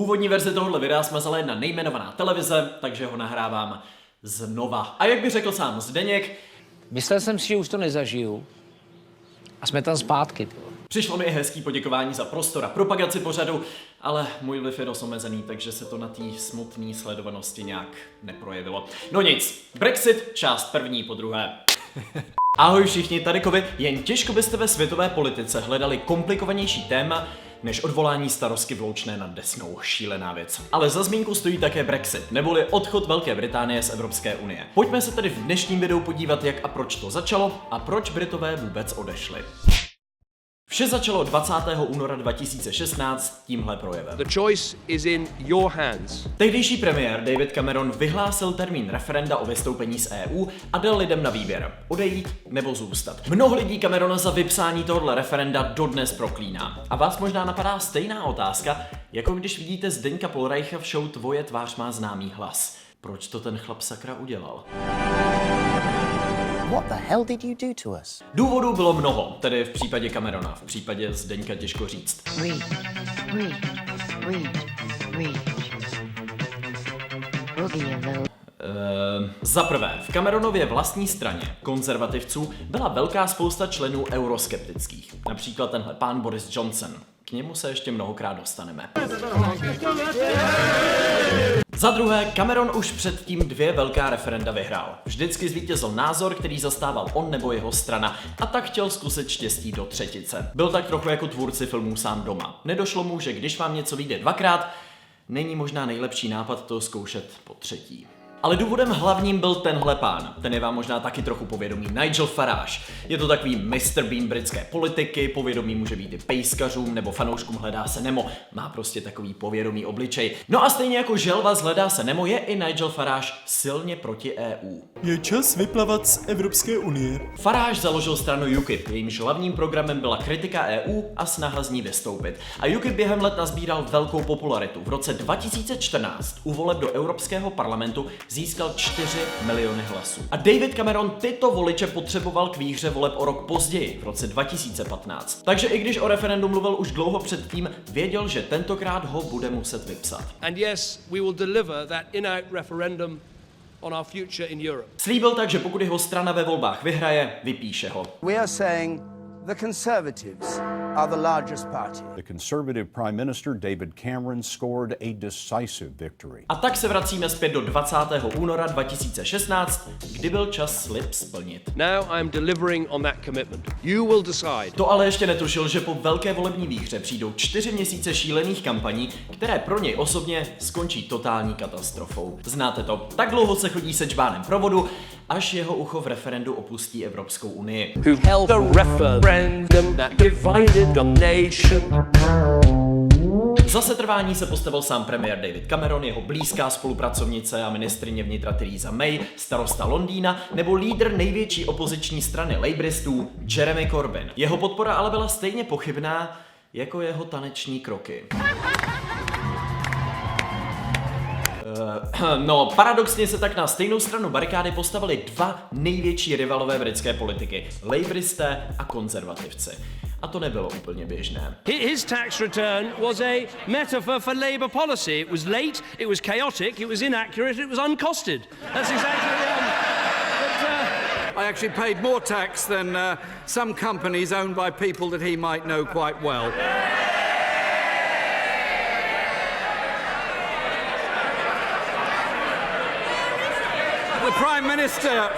Původní verzi tohohle videa smazala jedna nejmenovaná televize, takže ho nahrávám znova. A jak by řekl sám Zdeněk, myslel jsem si, že už to nezažiju. A jsme tam zpátky. Přišlo mi i hezký poděkování za prostor a propagaci pořadu, ale můj vliv je dost omezený, takže se to na té smutné sledovanosti nějak neprojevilo. No nic, Brexit, část první po druhé. Ahoj všichni, tady Kovy, jen těžko byste ve světové politice hledali komplikovanější téma než odvolání starostky v Loučné nad Desnou. Šílená věc. Ale za zmínku stojí také Brexit, neboli odchod Velké Británie z Evropské unie. Pojďme se tedy v dnešním videu podívat, jak a proč to začalo a proč Britové vůbec odešli. Vše začalo 20. února 2016 tímhle projevem. The choice is in your hands. Tehdejší premiér David Cameron vyhlásil termín referenda o vystoupení z EU a dal lidem na výběr: odejít nebo zůstat. Mnoho lidí Camerona za vypsání tohoto referenda dodnes proklíná. A vás možná napadá stejná otázka, jako když vidíte Zdeňka Polreicha v show Tvoje tvář má známý hlas. Proč to ten chlap sakra udělal? What the hell did you do to us? Důvodů bylo mnoho, tedy v případě Camerona, v případě Zdeňka těžko říct. Za prvé, v Cameronově vlastní straně, konzervativců, byla velká spousta členů euroskeptických. Například tenhle pán Boris Johnson. K němu se ještě mnohokrát dostaneme. Za druhé, Cameron už předtím 2 velká referenda vyhrál. Vždycky zvítězil názor, který zastával on nebo jeho strana, a tak chtěl zkusit štěstí do třetice. Byl tak trochu jako tvůrci filmů Sám doma. Nedošlo mu, že když vám něco vyjde 2krát, není možná nejlepší nápad to zkoušet po třetí. Ale důvodem hlavním byl tenhle pán. Ten je vám možná taky trochu povědomý, Nigel Farage. Je to takový Mr. Bean britské politiky, povědomí může být i pejskařům nebo fanouškům Hledá se Nemo. Má prostě takový povědomý obličej. No a stejně jako želva z Hledá se Nemo je i Nigel Farage silně proti EU. Je čas vyplavat z Evropské unie. Farage založil stranu UKIP, jejímž hlavním programem byla kritika EU a snaha z ní vystoupit. A UKIP během let nazbíral velkou popularitu. V roce 2014 u voleb do Evropského parlamentu získal 4 miliony hlasů. A David Cameron tyto voliče potřeboval k výhře voleb o rok později, v roce 2015. Takže i když o referendu mluvil už dlouho předtím, věděl, že tentokrát ho bude muset vypsat. And yes, we will deliver that in-out referendum on our future in Europe. Slíbil tak, že pokud jeho strana ve volbách vyhraje, vypíše ho. We are saying the Conservatives are the largest party. The Conservative Prime Minister David Cameron scored a decisive victory. A tak se vracíme zpět do 20. února 2016, kdy byl čas slib splnit. Now I am delivering on that commitment. You will decide. To ale ještě netušil, že po velké volební výhře přijdou 4 měsíce šílených kampaní, které pro něj osobně skončí totální katastrofou. Znáte to, tak dlouho se chodí se džbánem provodu, až jeho ucho v referendu opustí Evropskou unii. Who held the referendum that divided the nation. Za setrvání se postavil sám premiér David Cameron, jeho blízká spolupracovnice a ministryně vnitra Theresa May, starosta Londýna nebo lídr největší opoziční strany Labouristů Jeremy Corbyn. Jeho podpora ale byla stejně pochybná jako jeho taneční kroky. No, paradoxně se tak na stejnou stranu barikády postavili 2 největší rivalové britské politiky, Labouristé a konzervativci. A to nebylo úplně běžné. His tax return was a metaphor for Labour policy. It was late, it was chaotic, it was inaccurate, it was uncosted. That's exactly I actually paid more tax than some companies owned by people that he might know quite well. The Prime Minister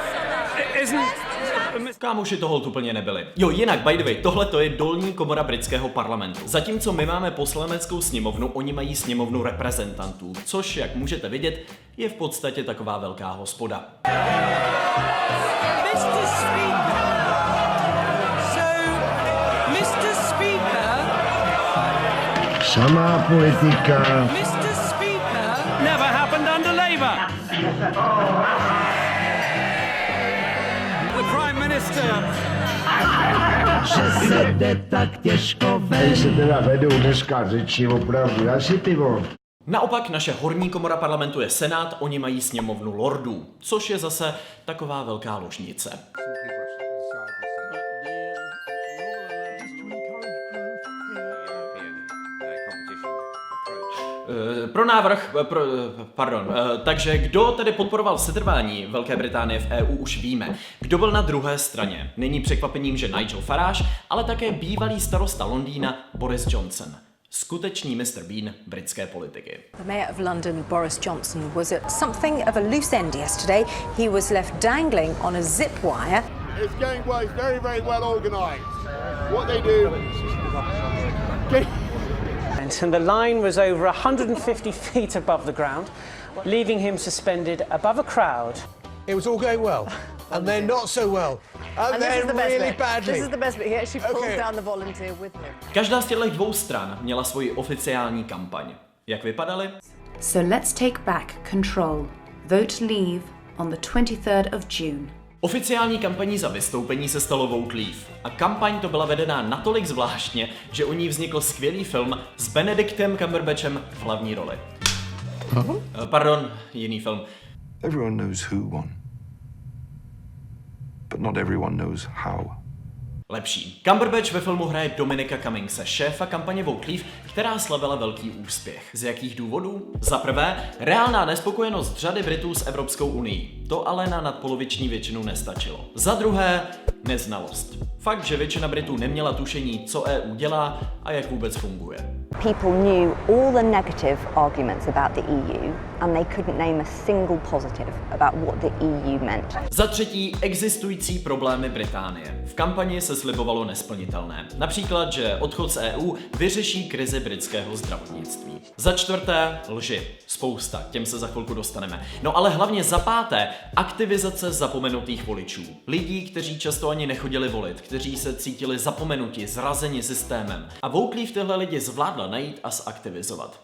isn't... Kámoši toho úplně nebyli. Jo, jinak, by the way, tohle to je dolní komora britského parlamentu. Zatímco my máme poslaneckou sněmovnu, oni mají sněmovnu reprezentantů, což, jak můžete vidět, je v podstatě taková velká hospoda. Mr. Speaker. Samá politika. Mr. Speaker. Never happened under Labour. The Prime Minister... Že se jde tak těžko ven. Se teda vedou dneska řeči opravdu asi pivo. Naopak naše horní komora parlamentu je Senát, oni mají sněmovnu lordů, což je zase taková velká ložnice. Takže kdo tedy podporoval setrvání Velké Británie v EU, už víme. Kdo byl na druhé straně? Není překvapením, že Nigel Farage, ale také bývalý starosta Londýna Boris Johnson. Skutečný Mr. Bean britské politiky. The Mayor of London, Boris Johnson, was at something of a loose end yesterday. He was left dangling on a zip wire. His gangway is very, very well organised. What they do... And the line was over 150 feet above the ground, leaving him suspended above a crowd. It was all going well, and then not so well. And then really badly. This is the best bit. He actually pulled down the volunteer with him. Každá z těchto dvou stran měla svoji oficiální kampaň. Jak vypadaly? So let's take back control. Vote Leave on the 23rd of June. Oficiální kampaní za vystoupení se stalo Vote Leave. A kampaň to byla vedená natolik zvláštně, že u ní vznikl skvělý film s Benedictem Cumberbatchem v hlavní roli. Pardon, jiný film. Everyone knows who won. But not everyone knows how. Lepší. Cumberbatch ve filmu hraje Dominika Cummingse, šéfa kampaně Vote Leave, která slavila velký úspěch. Z jakých důvodů? Za prvé, reálná nespokojenost řady Britů s Evropskou unií. To ale na nadpoloviční většinu nestačilo. Za druhé, neznalost. Fakt, že většina Britů neměla tušení, co EU dělá a jak vůbec funguje. People knew all the negative arguments about the EU and they couldn't name a single positive about what the EU meant. Za třetí, existující problémy Británie. V kampani se slibovalo nesplnitelné. Například, že odchod z EU vyřeší krizi britského zdravotnictví. Za čtvrté, lži. Spousta, k těm se za chvilku dostaneme. No ale hlavně za páté, aktivizace zapomenutých voličů. Lidí, kteří často ani nechodili volit, kteří se cítili zapomenuti, zrazeni systémem. A Vote Leave tyhle lidi zvládla najít a zaktivizovat.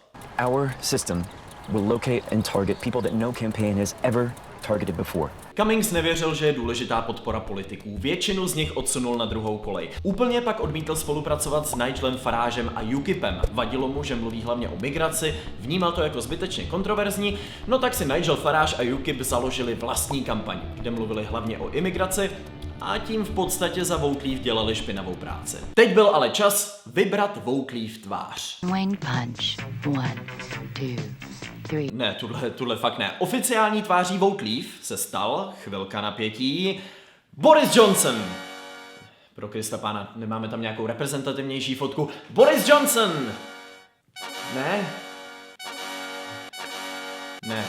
Our system will locate and target people that no campaign has ever targeted before. Cummings nevěřil, že je důležitá podpora politiků. Většinu z nich odsunul na druhou kolej. Úplně pak odmítl spolupracovat s Nigelem Faragem a UKIPem. Vadilo mu, že mluví hlavně o migraci, vnímal to jako zbytečně kontroverzní, no tak si Nigel Farage a UKIP založili vlastní kampaň, kde mluvili hlavně o imigraci a tím v podstatě za Vote Leave dělali špinavou práci. Teď byl ale čas vybrat Vote Leave tvář. Wing punch. 1, 2, 3. Ne, tuhle fakt ne. Oficiální tváří Vote Leave se stal, chvilka napětí, Boris Johnson. Pro Krista pána, nemáme tam nějakou reprezentativnější fotku. Boris Johnson! Ne? Ne.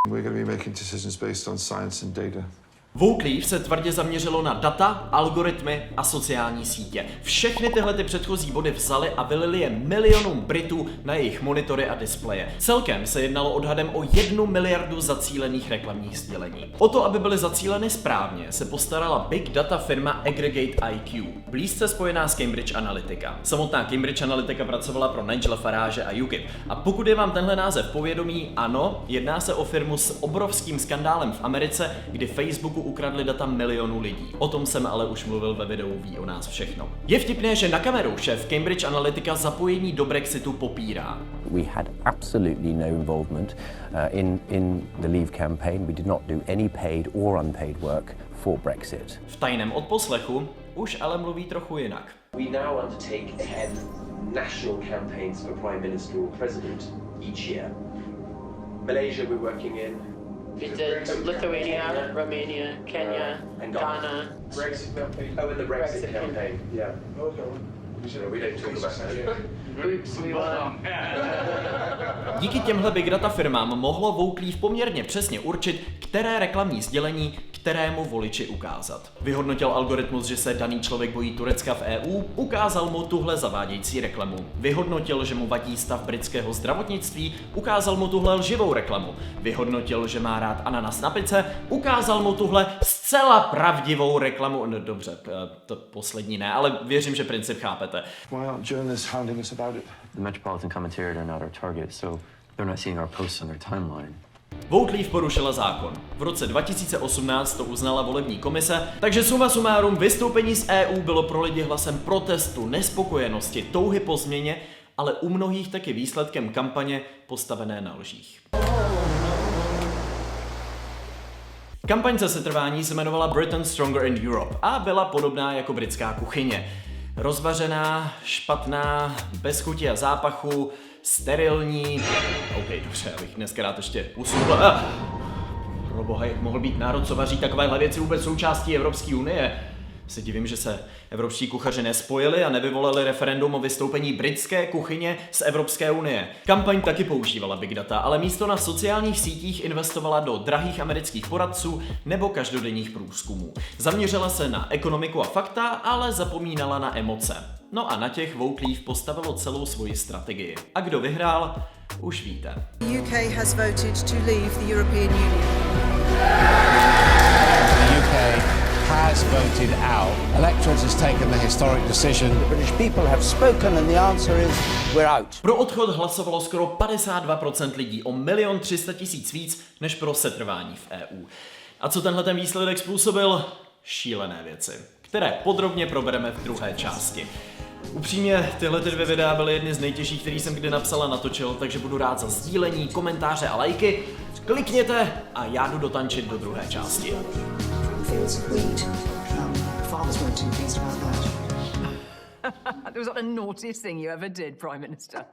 We're going to be making decisions based on science and data. Vote Leave se tvrdě zaměřilo na data, algoritmy a sociální sítě. Všechny tyhle ty předchozí body vzali a vylili je milionům Britů na jejich monitory a displeje. Celkem se jednalo odhadem o 1 miliardu zacílených reklamních sdělení. O to, aby byly zacíleny správně, se postarala big data firma Aggregate IQ, blízce spojená s Cambridge Analytica. Samotná Cambridge Analytica pracovala pro Nigela Farage a UKIP. A pokud je vám tenhle název povědomí, ano, jedná se o firmu s obrovským skandálem v Americe, kdy Facebooku ukradli data milionů lidí. O tom jsem ale už mluvil ve videu Ví o nás všechno. Je vtipné, že na kameru šéf Cambridge Analytica zapojení do Brexitu popírá. We had absolutely no involvement in the Leave campaign. We did not do any paid or unpaid work for Brexit. V tajném odposlechu už ale mluví trochu jinak. We now undertake 10 national campaigns for Prime Minister or President each year. Malaysia we're working in. We did Lithuania, Romania, Kenya, Ghana. Brexit campaign. Oh, and the Brexit campaign. Yeah. We don't talk about that. Díky těmhle big data firmám mohlo Vote Leave poměrně přesně určit, které reklamní sdělení kterému voliči ukázat. Vyhodnotil algoritmus, že se daný člověk bojí Turecka v EU, ukázal mu tuhle zavádějící reklamu. Vyhodnotil, že mu vadí stav britského zdravotnictví, ukázal mu tuhle lživou reklamu. Vyhodnotil, že má rád ananas na pice, ukázal mu tuhle zcela pravdivou reklamu. No dobře, to poslední ne, ale věřím, že princip chápete. Why aren't journalists hounding us about it? The Metropolitan Commentariat are not our target, so they're not seeing our posts on their timeline. Vote Leave porušila zákon. V roce 2018 to uznala volební komise, takže suma sumárum vystoupení z EU bylo pro lidi hlasem protestu, nespokojenosti, touhy po změně, ale u mnohých taky výsledkem kampaně postavené na lžích. Kampaň za setrvání se jmenovala Britain Stronger in Europe a byla podobná jako britská kuchyně. Rozvařená, špatná, bez chuti a zápachu, sterilní. OK, dobře, abych dneska rád ještě usunul. Proboha, jak mohl být národ, co vaří takovéhle věci vůbec součástí Evropské unie? Se divím, že se evropští kuchaři nespojili a nevyvolali referendum o vystoupení britské kuchyně z Evropské unie. Kampaň taky používala big data, ale místo na sociálních sítích investovala do drahých amerických poradců nebo každodenních průzkumů. Zaměřila se na ekonomiku a fakta, ale zapomínala na emoce. No a na těch Vote Leave postavilo celou svoji strategii. A kdo vyhrál, už víte. The UK has voted to leave the European Union. The UK has voted out. Electorate has taken the historic decision. The British people have spoken and the answer is we're out. Pro odchod hlasovalo skoro 52% lidí, o 1 300 000 víc než pro setrvání v EU. A co tenhle ten výsledek způsobil? Šílené věci, které podrobně probereme v druhé části. Upřímně, tyhle dvě videa byly jedny z nejtěžších, který jsem kdy napsal a natočil, takže budu rád za sdílení, komentáře a lajky. Klikněte a já jdu dotančit do druhé části. That was like the naughtiest thing you ever did, Prime Minister.